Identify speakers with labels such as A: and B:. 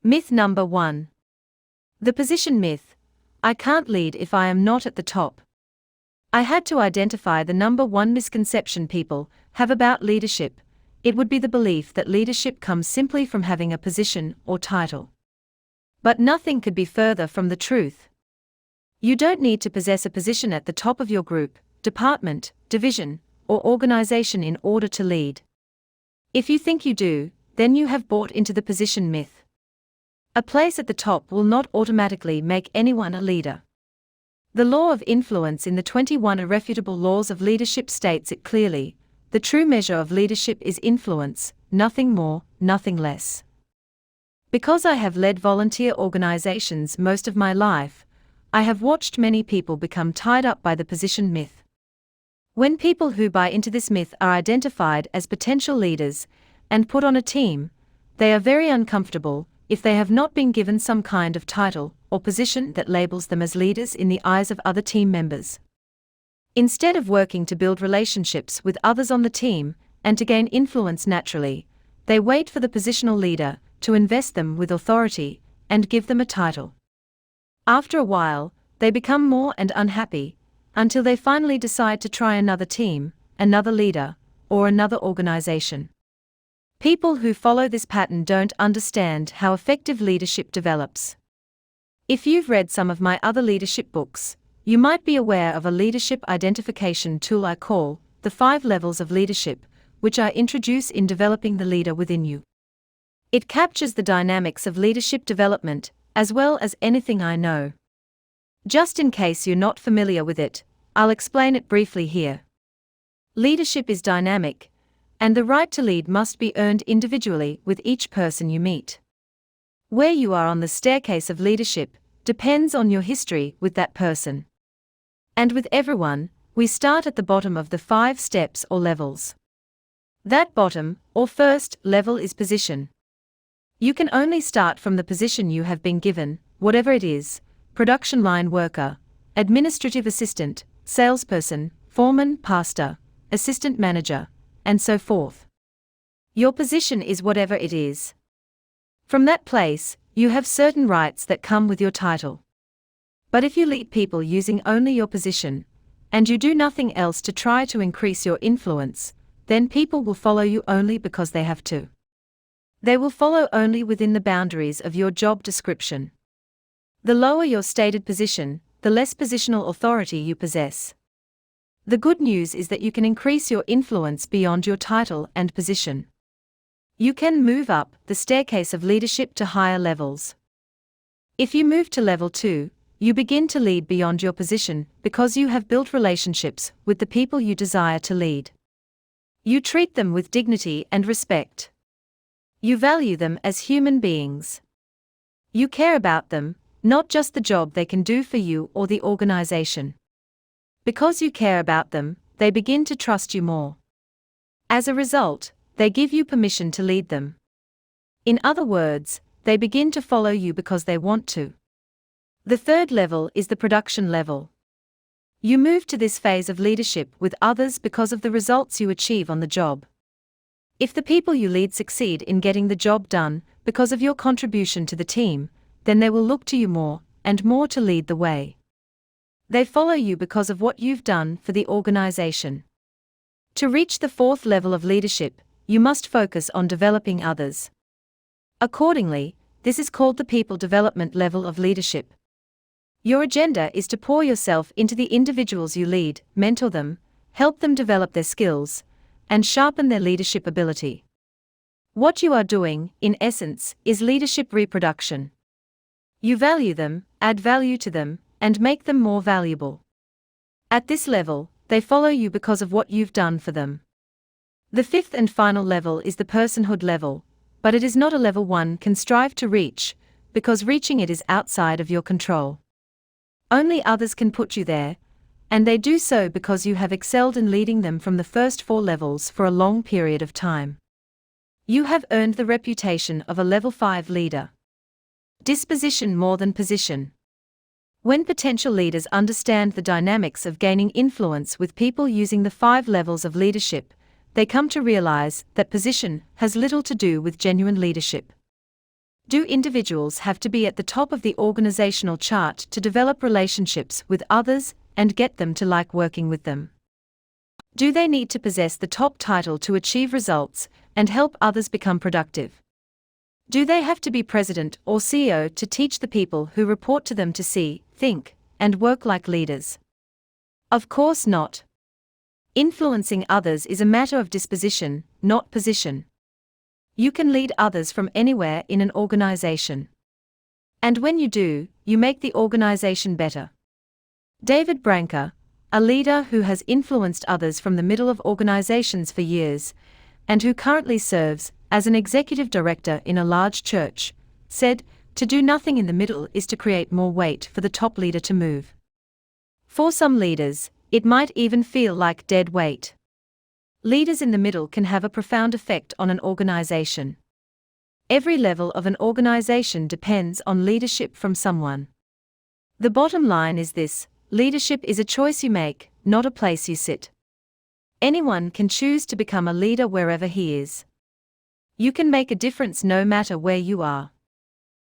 A: Myth number 1. The position myth. I can't lead if I am not at the top. I had to identify the number one misconception people have about leadership. It would be the belief that leadership comes simply from having a position or title. But nothing could be further from the truth. You don't need to possess a position at the top of your group, department, division, or organization in order to lead. If you think you do, then you have bought into the position myth. A place at the top will not automatically make anyone a leader. The law of influence in the 21 Irrefutable Laws of Leadership states it clearly: the true measure of leadership is influence, nothing more, nothing less. Because I have led volunteer organizations most of my life, I have watched many people become tied up by the position myth. When people who buy into this myth are identified as potential leaders and put on a team, they are very uncomfortable if they have not been given some kind of title or position that labels them as leaders in the eyes of other team members. Instead of working to build relationships with others on the team and to gain influence naturally, they wait for the positional leader to invest them with authority and give them a title. After a while, they become more and unhappy, until they finally decide to try another team, another leader, or another organization. People who follow this pattern don't understand how effective leadership develops. If you've read some of my other leadership books, you might be aware of a leadership identification tool I call the 5 levels of leadership, which I introduce in developing the leader within you. It captures the dynamics of leadership development, as well as anything I know. Just in case you're not familiar with it, I'll explain it briefly here. Leadership is dynamic, and the right to lead must be earned individually with each person you meet. Where you are on the staircase of leadership depends on your history with that person. And with everyone, we start at the bottom of the 5 steps or levels. That bottom, or first, level is position. You can only start from the position you have been given, whatever it is: production line worker, administrative assistant, salesperson, foreman, pastor, assistant manager, and so forth. Your position is whatever it is. From that place, you have certain rights that come with your title. But if you lead people using only your position, and you do nothing else to try to increase your influence, then people will follow you only because they have to. They will follow only within the boundaries of your job description. The lower your stated position, the less positional authority you possess. The good news is that you can increase your influence beyond your title and position. You can move up the staircase of leadership to higher levels. If you move to level 2, you begin to lead beyond your position because you have built relationships with the people you desire to lead. You treat them with dignity and respect. You value them as human beings. You care about them, not just the job they can do for you or the organization. Because you care about them, they begin to trust you more. As a result, they give you permission to lead them. In other words, they begin to follow you because they want to. The third level is the production level. You move to this phase of leadership with others because of the results you achieve on the job. If the people you lead succeed in getting the job done because of your contribution to the team, then they will look to you more and more to lead the way. They follow you because of what you've done for the organization. To reach the 4th level of leadership, you must focus on developing others. Accordingly, this is called the people development level of leadership. Your agenda is to pour yourself into the individuals you lead, mentor them, help them develop their skills, and sharpen their leadership ability. What you are doing, in essence, is leadership reproduction. You value them, add value to them, and make them more valuable. At this level, they follow you because of what you've done for them. The 5th and final level is the personhood level, but it is not a level one can strive to reach, because reaching it is outside of your control. Only others can put you there, and they do so because you have excelled in leading them from the first 4 levels for a long period of time. You have earned the reputation of a level 5 leader. Disposition more than position. When potential leaders understand the dynamics of gaining influence with people using the 5 levels of leadership, they come to realize that position has little to do with genuine leadership. Do individuals have to be at the top of the organizational chart to develop relationships with others and get them to like working with them? Do they need to possess the top title to achieve results and help others become productive? Do they have to be president or CEO to teach the people who report to them to see, think, and work like leaders? Of course not. Influencing others is a matter of disposition, not position. You can lead others from anywhere in an organization. And when you do, you make the organization better. David Branker, a leader who has influenced others from the middle of organizations for years, and who currently serves as an executive director in a large church, said, "To do nothing in the middle is to create more weight for the top leader to move." For some leaders, it might even feel like dead weight. Leaders in the middle can have a profound effect on an organization. Every level of an organization depends on leadership from someone. The bottom line is this: leadership is a choice you make, not a place you sit. Anyone can choose to become a leader wherever he is. You can make a difference no matter where you are.